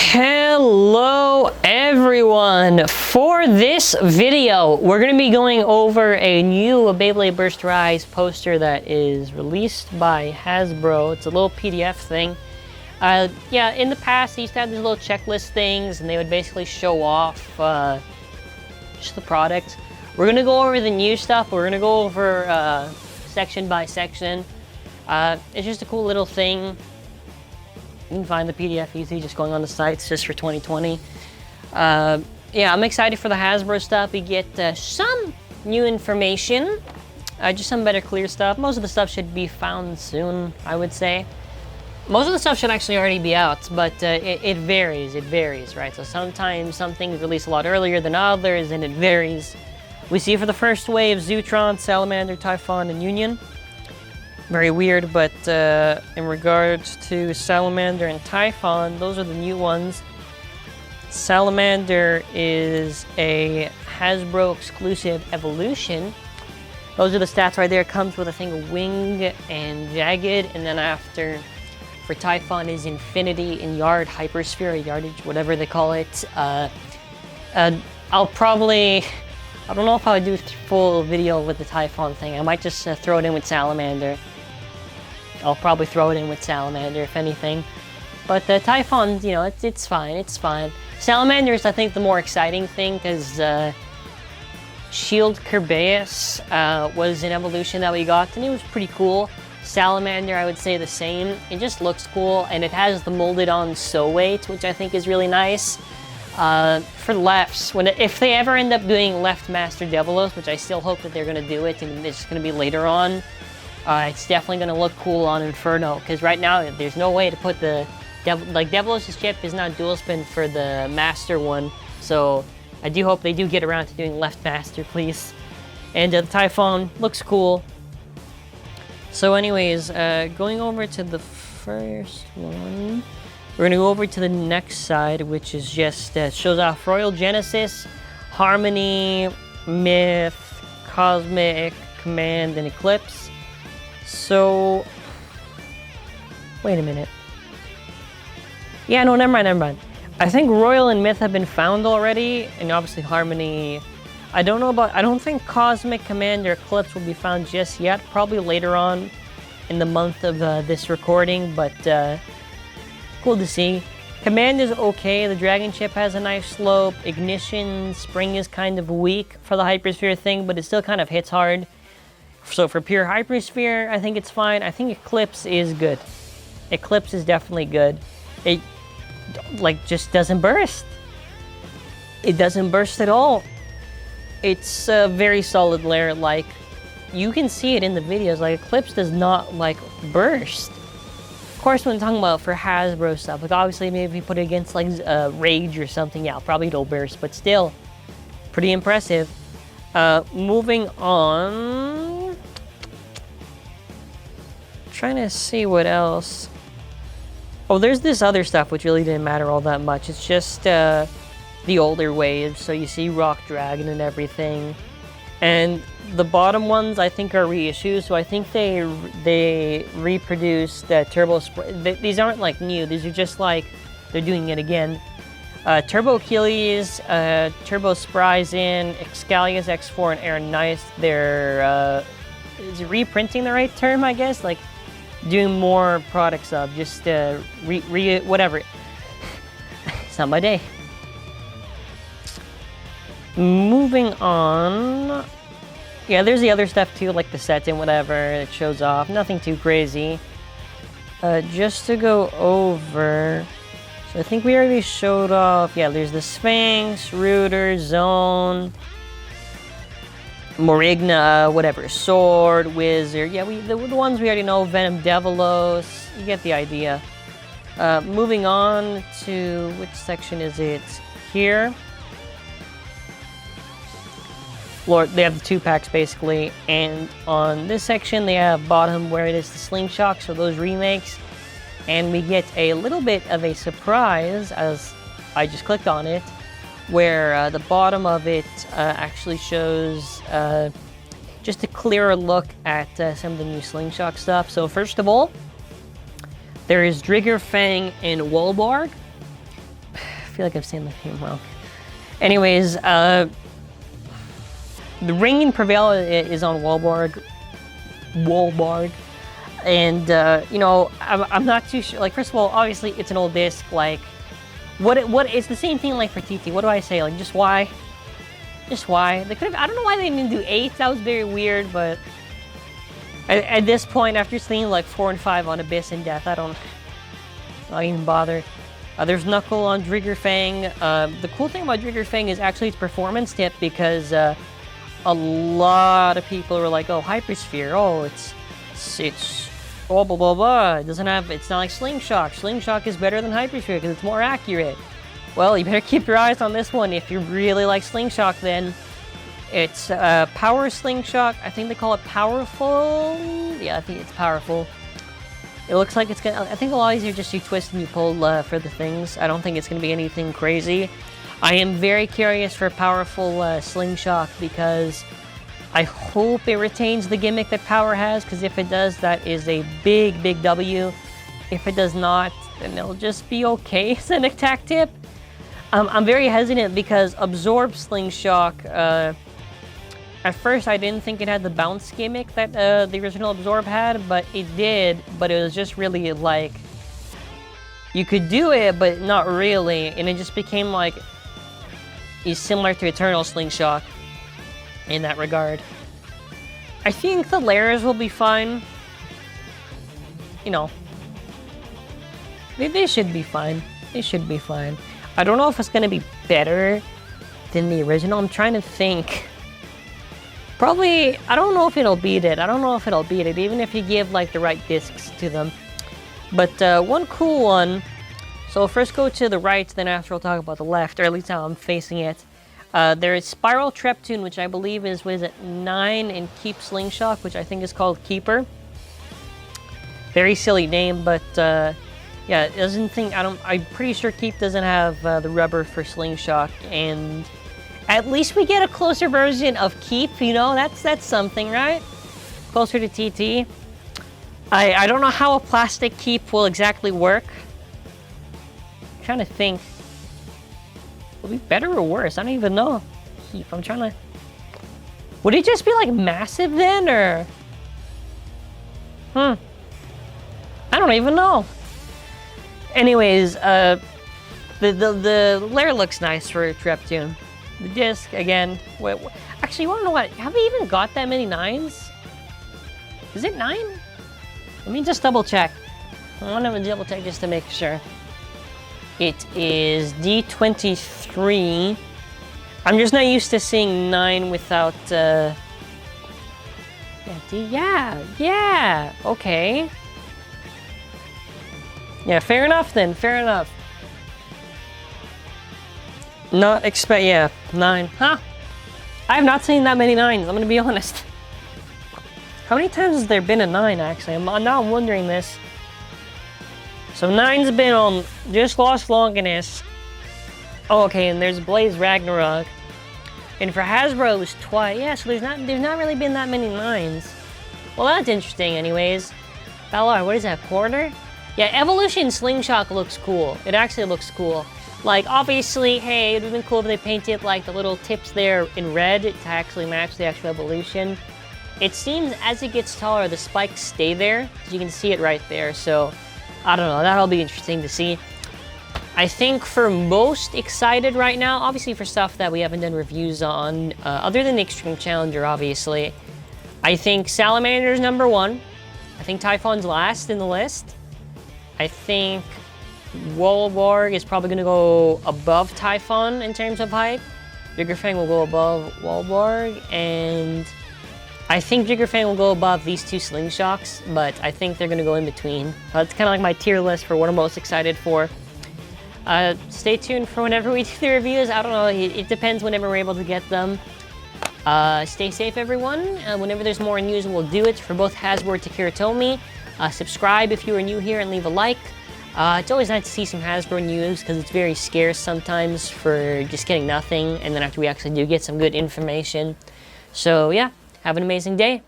Hello everyone! For this video, we're going to be going over a new Beyblade Burst Rise poster that is released by Hasbro. It's a little PDF thing. Yeah, in the past they used to have these little checklist things and they would basically show off just the product. We're going to go over the new stuff. We're going to go over section by section. It's just a cool little thing. You can find the PDF easy just going on the sites just for 2020. Yeah, I'm excited for the Hasbro stuff. We get some new information, just some better clear stuff. Most of the stuff should be found soon, I would say. Most of the stuff should actually already be out, but it varies, right? So sometimes some things release a lot earlier than others, and it varies. We see for the first wave, Zootron, Salamander, Typhon, and Union. Very weird, but in regards to Salamander and Typhon, those are the new ones. Salamander is a Hasbro exclusive evolution. Those are the stats right there. It comes with, I think, Wing and Jagged, and then after, for Typhon is Infinity and Yard, Hypersphere, Yardage, whatever they call it. I'll probably, I don't know if I'll do a full video with the Typhon thing. I might just throw it in with Salamander. I'll probably throw it in with Salamander, if anything. But the Typhon, you know, it's fine, it's fine. Salamander is, I think, the more exciting thing, because Shield Kerbeus was an evolution that we got, and it was pretty cool. Salamander, I would say the same. It just looks cool, and it has the molded on sew weight, which I think is really nice. For lefts, if they ever end up doing Left Master Devilos, which I still hope that they're going to do it, and it's going to be later on, it's definitely going to look cool on Inferno, because right now there's no way to put the Devilos' chip is not dual spin for the Master one, so I do hope they do get around to doing Left Master, please. And the Typhon looks cool. So anyways, going over to the first one, we're going to go over to the next side, which is just shows off Royal Genesis, Harmony, Myth, Cosmic, Command, and Eclipse. So, wait a minute. Yeah, no, never mind. I think Royal and Myth have been found already, and obviously Harmony. I don't think Cosmic, Command, or Eclipse will be found just yet. Probably later on in the month of this recording, but cool to see. Command is okay. The Dragon Chip has a nice slope. Ignition, Spring is kind of weak for the Hypersphere thing, but it still kind of hits hard. So for pure Hypersphere, I think it's fine. I think Eclipse is good. Eclipse is definitely good. It, just doesn't burst. It doesn't burst at all. It's a very solid layer. You can see it in the videos. Eclipse does not, burst. Of course, when talking about for Hasbro stuff, obviously maybe if you put it against, Rage or something, yeah, probably it'll burst. But still, pretty impressive. Moving on. Trying to see what else. Oh, there's this other stuff which really didn't matter all that much. It's just the older waves. So you see Rock Dragon and everything. And the bottom ones I think are reissues. So I think they reproduced Turbo Spray. These aren't new. These are just they're doing it again. Turbo Achilles, Turbo Spryzen, Excalius X4, and Air Nice. They're is reprinting the right term, I guess? Doing more products of just whatever. It's not my day. Moving on. Yeah, there's the other stuff too, like the sets and whatever it shows off. Nothing too crazy. Just to go over. So I think we already showed off. Yeah, there's the Sphinx, Rooter, Zone, Morigna, whatever, Sword, Wizard. Yeah, the ones we already know. Venom, Devilos. You get the idea. Moving on to which section is it? Here. Lord, they have the 2-packs basically, and on this section they have bottom where it is the Slingshocks, so those remakes, and we get a little bit of a surprise as I just clicked on it, where the bottom of it actually shows just a clearer look at some of the new Slingshot stuff. So first of all, there is Drigger, Fang, and Wolbarg. feel like I've seen the name wrong. Anyways, the Ring and Prevail is on Wallborg. And, you know, I'm not too sure. Like, first of all, obviously, it's an old disc. Like, it's the same thing, like, for TT. What do I say? Like, just why? Just why? They could have, I don't know why they didn't do 8. That was very weird, but at this point, after seeing, like, 4 and 5 on Abyss and Death, I don't even bother. There's Knuckle on Drigger Fang. The cool thing about Drigger Fang is actually its performance tip, because a lot of people were like, oh, Hypersphere, oh, it's oh, blah, blah, blah. It's not like Slingshot. Slingshot is better than Hypersphere because it's more accurate. Well, you better keep your eyes on this one. If you really like Slingshot, then it's Power Slingshot. I think they call it Powerful. Yeah, I think it's Powerful. It looks like it's gonna, I think a lot of these are just you twist and you pull for the things. I don't think it's gonna be anything crazy. I am very curious for Powerful Slingshot, because I hope it retains the gimmick that Power has, because if it does, that is a big, big W. If it does not, then it'll just be okay as an attack tip. I'm very hesitant because Absorb Slingshot, at first I didn't think it had the bounce gimmick that the original Absorb had, but it did, but it was just really like, you could do it, but not really, and it just became like, is similar to Eternal Slingshot in that regard. I think the layers will be fine. You know, they should be fine. They should be fine. I don't know if it's gonna be better than the original. I'm trying to think. Probably, I don't know if it'll beat it. I don't know if it'll beat it, even if you give like the right discs to them. But one cool one. So first go to the right, then after we'll talk about the left, or at least how I'm facing it. There is Spiral Treptune, which I believe is, what is it, 9, and Keep Slingshot, which I think is called Keeper. Very silly name, but yeah, it doesn't think, I'm pretty sure Keep doesn't have the rubber for Slingshot, and at least we get a closer version of Keep, you know, that's something, right? Closer to TT. I don't know how a plastic Keep will exactly work. I'm trying to think. Will it be better or worse? I don't even know. Keep, I'm trying to... Would it just be like massive then, or... I don't even know. Anyways, the layer looks nice for Treptune. The disc, again... Actually, you wanna know what? Have we even got that many 9s? Is it 9? Let me just double check. I want to double check just to make sure. It is D23. I'm just not used to seeing 9 without, yeah, okay. Yeah, fair enough then, fair enough. Not expect, yeah, 9. Huh? I have not seen that many 9s, I'm gonna be honest. How many times has there been a 9, actually? Now I'm wondering this. So 9's been on Just Lost Longinus. Oh, okay, and there's Blaze Ragnarok. And for Hasbro, it was twice. Yeah, so there's not really been that many 9s. Well, that's interesting, anyways. Valar, what is that, quarter? Yeah, Evolution Slingshot looks cool. It actually looks cool. Like, obviously, hey, it would have been cool if they painted, like, the little tips there in red to actually match the actual Evolution. It seems as it gets taller, the spikes stay there. You can see it right there, so... I don't know, that'll be interesting to see. I think for most excited right now, obviously for stuff that we haven't done reviews on, other than the Extreme Challenger, obviously, I think Salamander's #1. I think Typhon's last in the list. I think Wolborg is probably going to go above Typhon in terms of hype. Jiggerfang will go above Wolborg, and I think Jiggerfang will go above these two Slingshots, but I think they're going to go in between. It's kind of like my tier list for what I'm most excited for. Stay tuned for whenever we do the reviews. I don't know, it depends whenever we're able to get them. Stay safe, everyone. Whenever there's more news, we'll do it for both HASBRO and TAKARA TOMY. Subscribe if you are new here and leave a like. It's always nice to see some HASBRO news because it's very scarce sometimes for just getting nothing, and then after we actually do get some good information. So yeah, have an amazing day.